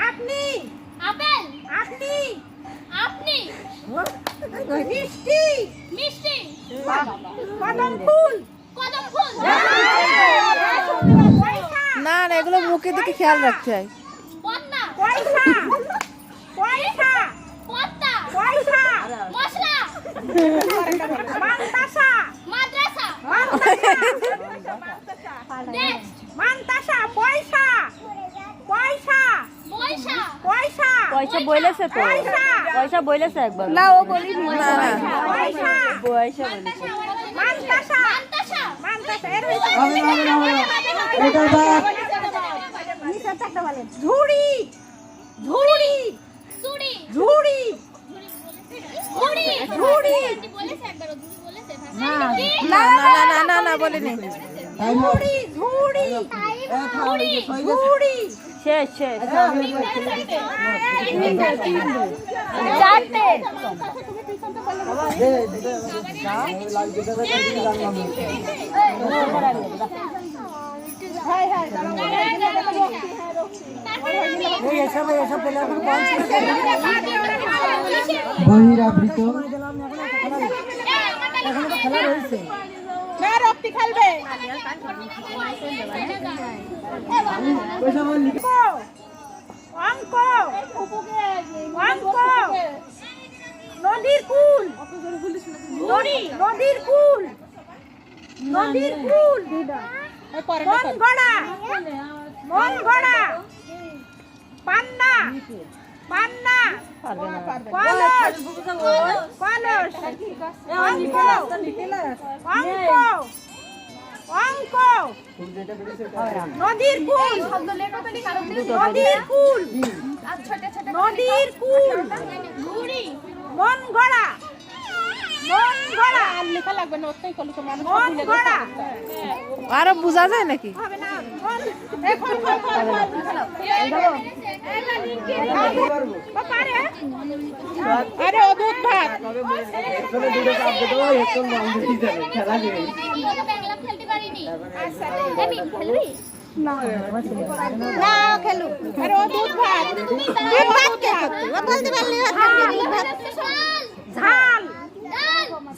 আপনি আপেল আপনি আপনি মিষ্টি মিষ্টি কদম ফুল কদম ফুল না না এগুলো মুখের দিকে খেয়াল রাখতে হয়। পদ্মা পয়সা পয়সা পদ্মা পয়সা মশলা মানতাসা মাদ্রাসা নেক্সট মানতাসা পয়সা পয়সা পয়সা পয়সা পয়সা বলেছে তো, পয়সা বলেছে একবার। না ও বলিনি। না না পয়সা পয়সা বলেছে। মানতাসা মাদ্রাসা মানতাসা এর ঝুড়ি ঝুড়ি চুড়ি ঝুড়ি ঝুড়ি ঝুড়ি বলেছে একবার ঝুড়ি বলেছে না না না না বলিনি। ঝুড়ি ঝুড়ি ঝুড়ি শেষ শেষ। চারটে বহিরাবৃত রক্তি খেলবে অঙ্ক অঙ্ক নদীর কুল নদীর কুল নদীর কুল মন গড়া মন গড়া পান্না পান্না কলস কলস অঙ্ক অঙ্ক অঙ্ক নদীর কুল নদীর কুল নদীর কুল মন গড়া মন গড়া লেখা লাগবে না ওটাই কলস মন গড়া আরো বোঝা যায় নাকি? হবে না এখন পারে আরে অদ্ভুত ভাত বাংলা খেলতে পারিনি আমি খেলবি না খেলু আরে অদ্ভুত ভাত বলতে পারলি ঝাল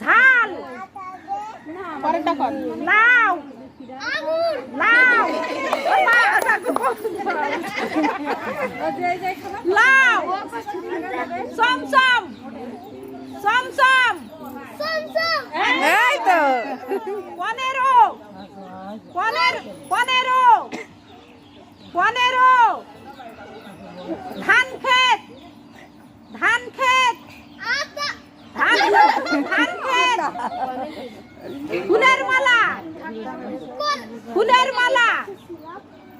ঝাল পরেরটা কর লাউ আঙুর লাউ লাউ সমসম সমসম সমসম এই তো 15 ধান ক্ষেত ধান ক্ষেত আতা ধান ধান ক্ষেত ফুলের মালা ফুলের মালা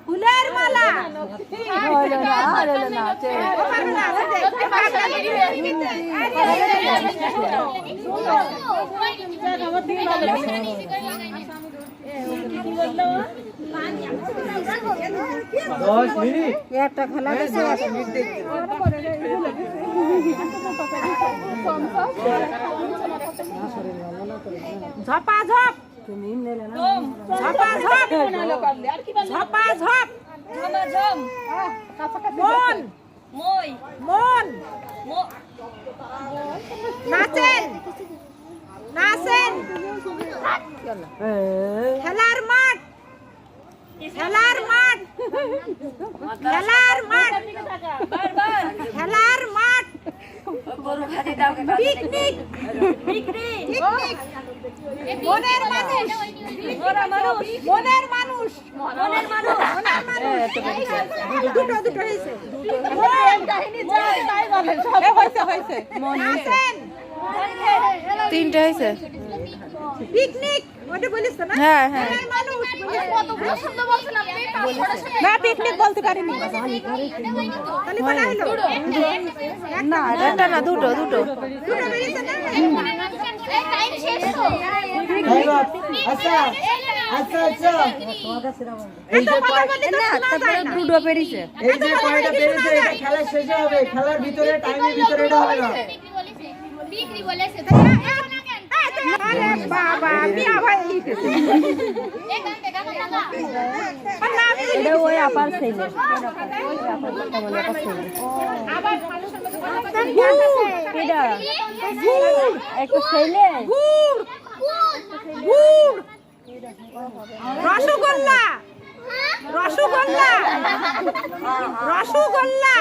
ফুলের মালা একটা খেলা ঝপাঝপ ঝপাঝপ ঝপাঝপ মন মন নাচেন নাচেন খেলার মাঠ খেলার মাঠ খেলার মাঠ খেলার মাঠ পিকনিক পিকনিক মনের মানুষ মনের মানুষ মনের মানুষ দুটো দুটো হয়েছে তিনটে হয়েছে। পিকনিক ওটা বলিস তো না? হ্যাঁ হ্যাঁ মনের মানুষ কতগুলো শব্দ বলছেন আপনি না পিকনিক বলতে পারিনি তাহলে বলা হলো না একটা না দুটো দুটো দুটো বেরিয়েছে না টাইম শেষ তো আচ্ছা আচ্ছা আচ্ছা এই যে তারপরে দুটো পেরিছে। এই যে কয়টা পেরেছে এটা খেলা শেষে হবে, খেলার ভিতরে টাইমের ভিতরে এটা হবে না। বিক্রি বলেছে হ্যাঁ আরে বাবা মিয়া ভাই এটা ওই আপার ছেলে এটা একটা ছেলে রসগোল্লা রসগোল্লা রসগোল্লা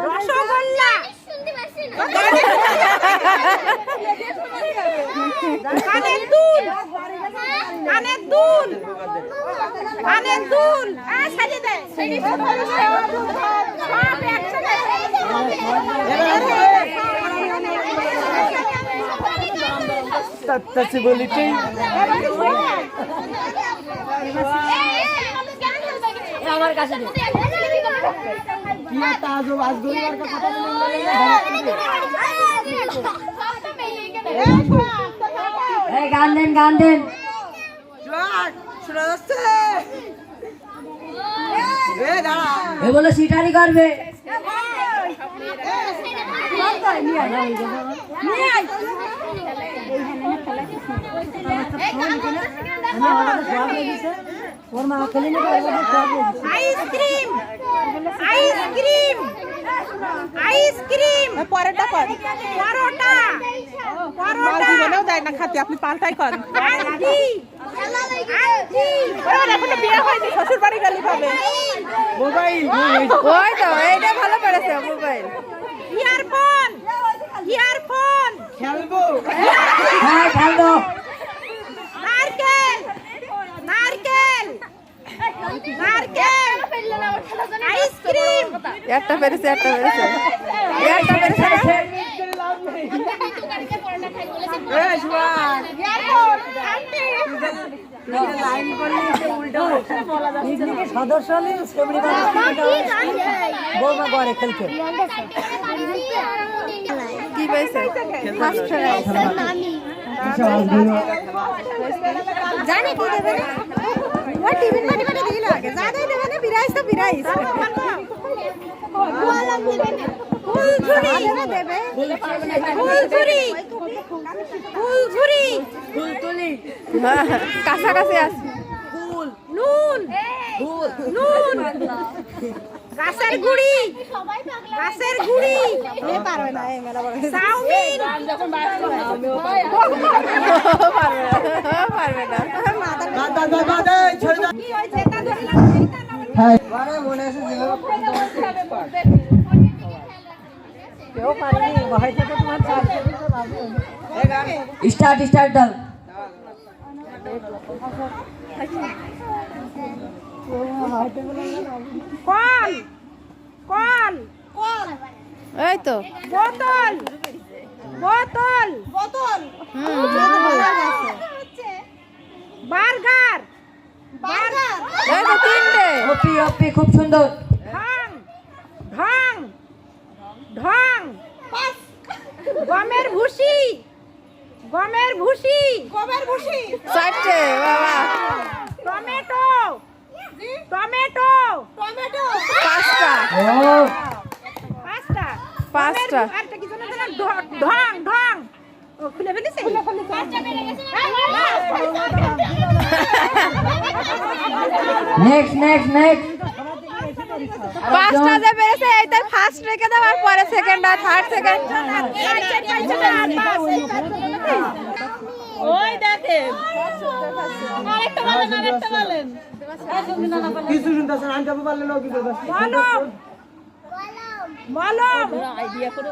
রসগোল্লা কানের দুল কানের দুল কানের দুল সাজিয়ে দেয় সব একসাথে তাচ্ছি বলিটি আমার কাছে কি একটা আজব আজগরিবার কথা গান দেন গান দেন শোনা যাচ্ছে দাঁড়া এ বলে সিটারি করবে আইসক্রিম আইসক্রিম আইসক্রিম পরোটা কর পরোটা পরোটা জীবনেও দেয় না খাতে আপনি পাল্টাই করেন আন্টি আন্টি ওরা এখন বিয়ে হয়নি শ্বশুর বাড়ি গেলে পাবে মোবাইল ওই তো এইটা ভালো পেরেছে মোবাইল ইয়ারফোন ইয়ারফোন খেলবো হ্যাঁ খেলবো নারকেল নারকেল নারকেল আইসক্রিম একটা পেরেছে একটা পেরেছে একটা পেরেছে সদস্য বৌমা ঘরে খেলছে কি পেয়েছে ফার্স্ট জানি কি দেবে ওই টিফিন পানি করে দিল আগে জানাই দেবে না বিরাইস তো বিরাইস ফুলঝুরি দেবে ফুলঝুরি ফুলঝুরি ফুলতুলি কাছাকাছি আছে নুন নুন গাছের গুড়ি গাছের গুড়ি পারবে না এই মেলা বড় চাউমিন পারবে না দাদা দাদা ছেড়ে দাও কি হয়েছে তা ধরলাম হ্যাঁ মানে মনে আছে যে কেউ পারেনি হয়তো তোমার স্টার্ট স্টার্ট দাও কল কল কল এই তো বোতল বোতল বোতল বার্গার বার্গার এই তো তিনটে ওপি ওপি খুব সুন্দর ঢং ঢং ঢং গমের ভুসি গমের ভুসি গমের ভুসি চারটে বাবা টমেটো টমেটো টমেটো পাঁচটা ও পাঁচটা পাঁচটা। আরেকটা কি জানো জানো ঢং ঢং ও খুলে ফেলেছে খুলে ফেলেছে পাঁচটা বেড়ে গেছে নেক্সট নেক্সট নেক্সট পাঁচটা যে পেরেছে এইটার ফার্স্ট রেখে দাও আর পরে সেকেন্ড আর থার্ড সেকেন্ড ওই দেখেন আরেকটা বলেন আরেকটা বলেন কিছু শুনতেছেন আমি যাবো পারলে লোক কিছু মলম মলম আইডিয়া করো